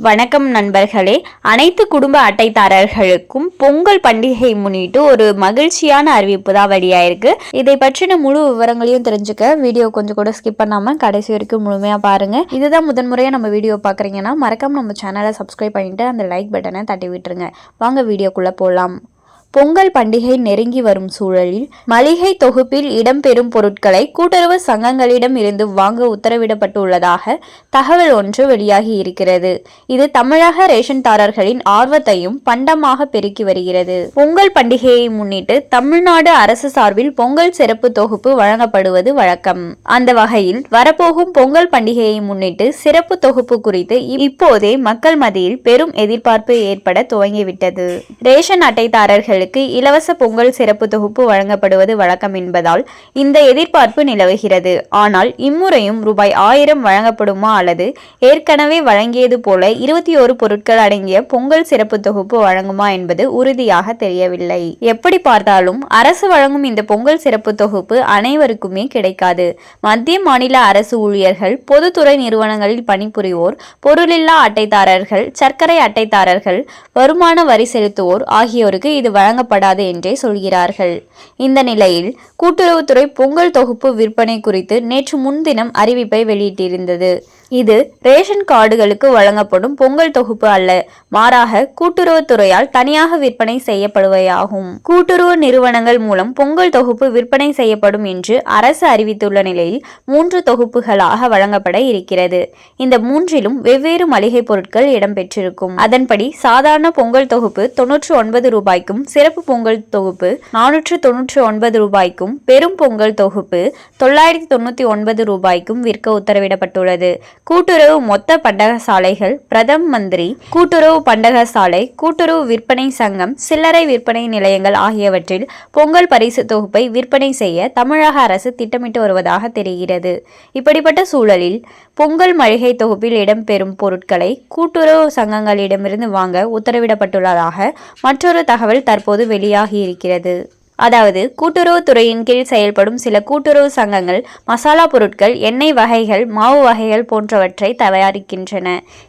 வணக்கம் நண்பர்களே. அனைத்து குடும்ப அட்டைதாரர்களுக்கும் பொங்கல் பண்டிகை முன்னிட்டு ஒரு மகிழ்ச்சியான அறிவிப்பு தான் வெளியாயிருக்கு. இதை பற்றின முழு விவரங்களையும் தெரிஞ்சுக்க வீடியோ கொஞ்சம் கூட ஸ்கிப் பண்ணாம கடைசி வரைக்கும் முழுமையா பாருங்க. இதுதான் முதன்முறையா நம்ம வீடியோ பாக்குறீங்கன்னா மறக்காம நம்ம சேனலை சப்ஸ்கிரைப் பண்ணிட்டு அந்த லைக் பட்டனை தட்டி விட்டுருங்க. வாங்க வீடியோக்குள்ள போலாம். பொங்கல் பண்டிகை நெருங்கி வரும் சூழலில் மளிகை தொகுப்பில் இடம்பெறும் பொருட்களை கூட்டுறவு சங்கங்களிடம் இருந்து வாங்க உத்தரவிடப்பட்டுள்ளதாக தகவல் ஒன்று வெளியாகி இருக்கிறது. இது தமிழக ரேஷன்தாரர்களின் ஆர்வத்தையும் பண்டமாக பெருக்கி வருகிறது. பொங்கல் பண்டிகையை முன்னிட்டு தமிழ்நாடு அரசு சார்பில் பொங்கல் சிறப்பு தொகுப்பு வழங்கப்படுவது வழக்கம். அந்த வகையில் வரப்போகும் பொங்கல் பண்டிகையை முன்னிட்டு சிறப்பு தொகுப்பு குறித்து இப்போதே மக்கள் மத்தியில் பெரும் எதிர்பார்ப்பு ஏற்பட துவங்கிவிட்டது. ரேஷன் அட்டைதாரர்கள் இலவச பொங்கல் சிறப்பு தொகுப்பு வழங்கப்படுவது வழக்கம் என்பதால் இந்த எதிர்பார்ப்பு நிலவுகிறது. ஆனால் இம்முறையும் ரூபாய் 1000 வழங்கப்படுமா அல்லது ஏற்கனவே வழங்கியது போல 21 பொருட்கள் அடங்கிய பொங்கல் சிறப்பு தொகுப்பு வழங்குமா என்பது உறுதியாக தெரியவில்லை. எப்படி பார்த்தாலும் அரசு வழங்கும் இந்த பொங்கல் சிறப்பு தொகுப்பு அனைவருக்குமே கிடைக்காது. மத்திய மாநில அரசு ஊழியர்கள், பொதுத்துறை நிறுவனங்களில் பணிபுரிவோர், பொருளில்லா அட்டைதாரர்கள், சர்க்கரை அட்டைதாரர்கள், வருமான வரி செலுத்துவோர் ஆகியோருக்கு இது வழங்கப்படாது என்றே சொல்கிறார்கள். இந்த நிலையில் கூட்டுறவுத்துறை பொங்கல் தொகுப்பு விற்பனை குறித்து நேற்று முன்தினம் அறிவிப்பை வெளியிட்டிருந்தது. இது ரேஷன் கார்டுகளுக்கு வழங்கப்படும் பொங்கல் தொகுப்பு அல்ல, மாறாக கூட்டுறவுத்துறையால் தனியாக விற்பனை செய்யப்படுவையாகும். கூட்டுறவு நிறுவனங்கள் மூலம் பொங்கல் தொகுப்பு விற்பனை செய்யப்படும் என்று அரசு அறிவித்துள்ள நிலையில் 3 தொகுப்புகளாக வழங்கப்பட இருக்கிறது. இந்த 3லும் வெவ்வேறு மளிகை பொருட்கள் இடம்பெற்றிருக்கும். அதன்படி சாதாரண பொங்கல் தொகுப்பு 99 ரூபாய்க்கும், சிறப்பு பொங்கல் தொகுப்பு 499 ரூபாய்க்கும், பெரும் பொங்கல் தொகுப்பு 999 ரூபாய்க்கும் விற்க உத்தரவிடப்பட்டுள்ளது. கூட்டுறவு மொத்த பண்டகசாலைகள், பிரதம மந்திரி கூட்டுறவு பண்டகசாலை, கூட்டுறவு விற்பனை சங்கம், சில்லறை விற்பனை நிலையங்கள் ஆகியவற்றில் பொங்கல் பரிசு தொகுப்பை விற்பனை செய்ய தமிழக அரசு திட்டமிட்டு வருவதாக தெரிகிறது. இப்படிப்பட்ட சூழலில் பொங்கல் மளிகை தொகுப்பில் இடம்பெறும் பொருட்களை கூட்டுறவு சங்கங்களிடமிருந்து வாங்க உத்தரவிடப்பட்டுள்ளதாக மற்றொரு தகவல் தற்போது வெளியாகியிருக்கிறது. அதாவது கூட்டுறவுத்துறையின் கீழ் செயல்படும் சில கூட்டுறவு சங்கங்கள் மசாலா பொருட்கள், எண்ணெய் வகைகள், மாவு வகைகள் போன்றவற்றை தயாரிக்கின்றன.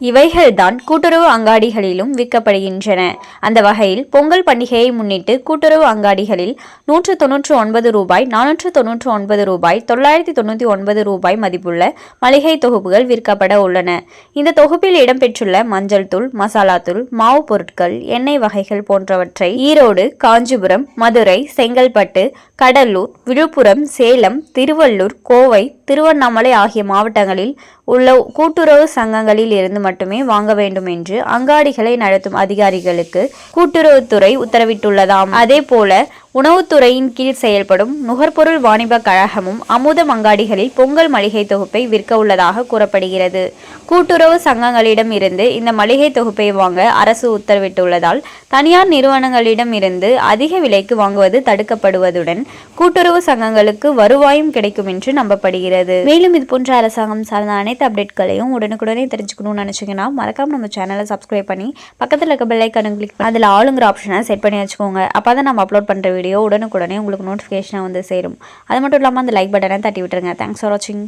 இவைகள்தான் கூட்டுறவு அங்காடிகளிலும் விற்கப்படுகின்றன. அந்த வகையில் பொங்கல் பண்டிகையை முன்னிட்டு கூட்டுறவு அங்காடிகளில் 199 ரூபாய், 499 ரூபாய், 999 ரூபாய் மதிப்புள்ள மளிகை தொகுப்புகள் விற்கப்பட உள்ளன. இந்த தொகுப்பில் இடம்பெற்றுள்ள மஞ்சள் தூள், மசாலா தூள், மாவு பொருட்கள், எண்ணெய் வகைகள் போன்றவற்றை ஈரோடு, காஞ்சிபுரம், மதுரை, செங்கல்பட்டு, கடலூர், விழுப்புரம், சேலம், திருவள்ளூர், கோவை, திருவண்ணாமலை ஆகிய மாவட்டங்களில் உள்ள கூட்டுறவு சங்கங்களில் இருந்து மட்டுமே வாங்க வேண்டும் என்று அங்காடிகளை நடத்தும் அதிகாரிகளுக்கு கூட்டுறவுத்துறை உத்தரவிட்டுள்ளதாம். அதே போல உணவுத்துறையின் கீழ் செயல்படும் நுகர்பொருள் வாணிப கழகமும் அமுதம் அங்காடிகளில் பொங்கல் மளிகை தொகுப்பை விற்க உள்ளதாக கூறப்படுகிறது. கூட்டுறவு சங்கங்களிடம் இருந்து இந்த மளிகை தொகுப்பை வாங்க அரசு உத்தரவிட்டுள்ளதால் தனியார் நிறுவனங்களிடம் இருந்து அதிக விலைக்கு வாங்குவது தடுக்கப்படுவதுடன் கூட்டுறவு சங்கங்களுக்கு வருவாயும் கிடைக்கும் என்று நம்பப்படுகிறது. மேலும் இது போன்ற அரசாங்கம் சார்ந்த அனைத்து அப்டேட்களையும் உடனுக்குடனே தெரிஞ்சுக்கணும்னு நினைச்சீங்கன்னா மறக்காம நம்ம சேனலை சப்ஸ்கிரைப் பண்ணி பக்கத்தில் இருக்க பெல் ஐகானை கிளிக் பண்ணி அதில் ஆளுங்கிற ஆப்ஷனை செட் பண்ணி வச்சுக்கோங்க. அப்பதான் நம்ம அப்லோட் பண்ற வீடியோ உடனுக்குடனே உங்களுக்கு நோட்டிஃபிகேஷனாக வந்து சேரும். அது மட்டும் இல்லாமல் அந்த லைக் பட்டனை தட்டி விட்டுருங்க. தேங்க்ஸ் ஃபார் வாட்சிங்.